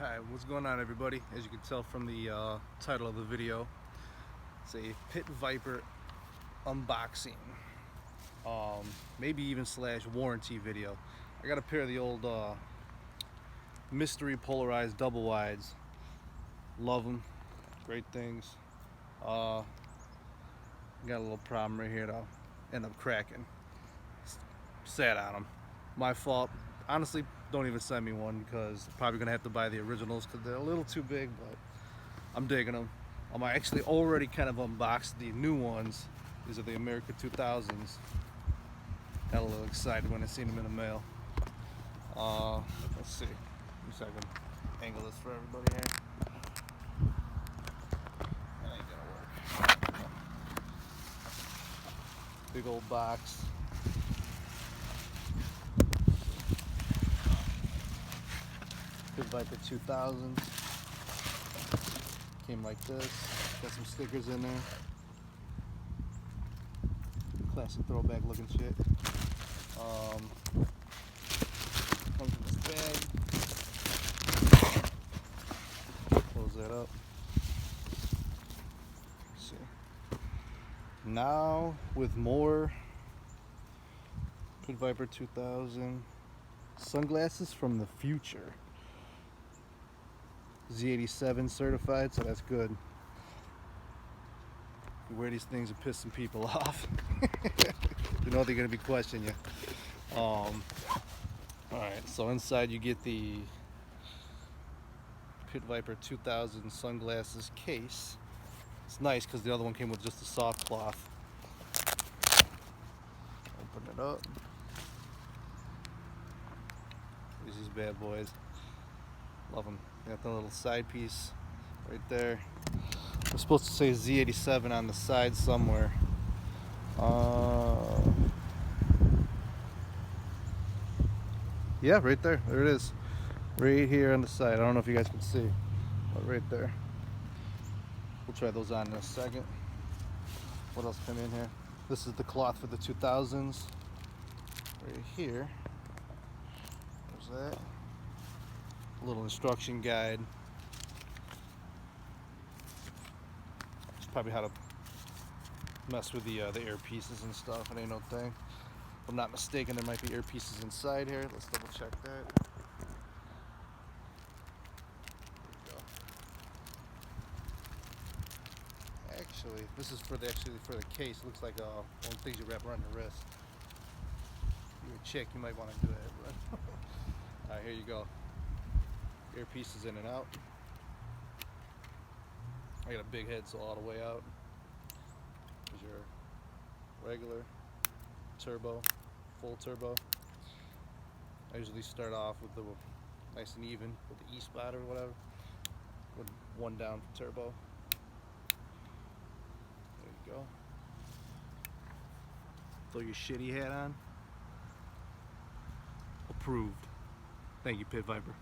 Hi, what's going on, everybody? As you can tell from the title of the video, it's a Pit Viper unboxing, maybe even / warranty video. I got a pair of the old mystery polarized double wides. Love them, great things. Got a little problem right here though. End up cracking. Sad on them. My fault. Honestly, don't even send me one because I'm probably gonna have to buy the originals because they're a little too big, but I'm digging them. I'm actually already kind of unboxed the new ones. These are the Merika 2000s. Got a little excited when I seen them in the mail. Let's see. Let me see if I can angle this for everybody here. That ain't gonna work. Big old box. Viper 2000s. Came like this. Got some stickers in there. Classic throwback looking shit. Comes in this bag. Close that up. Let's see. Now with more Pit Viper 2000 sunglasses from the future. Z87 certified, so that's good. You wear these things and piss some people off. You know they're gonna be questioning you. Alright, so inside you get the Pit Viper 2000 sunglasses case. It's nice because the other one came with just a soft cloth. Open it up. Here's these bad boys. Love them. Got the little side piece right there. We're supposed to say Z87 on the side somewhere. Yeah, right there. There it is. Right here on the side. I don't know if you guys can see, but right there. We'll try those on in a second. What else come in here? This is the cloth for the 2000s. Right here. There's that. A little instruction guide. It's probably how to mess with the earpieces and stuff. It ain't no thing. If I'm not mistaken, there might be earpieces inside here. Let's double check that. There we go. Actually, this is for the case. It looks like one of the things you wrap around your wrist. If you're a chick, you might want to do that. But all right, here you go. Earpieces in and out. I got a big head, so all the way out. There's your regular turbo, full turbo. I usually start off with the nice and even with the E spot or whatever. With one down for turbo. There you go. Throw your shitty hat on. Approved. Thank you, Pit Viper.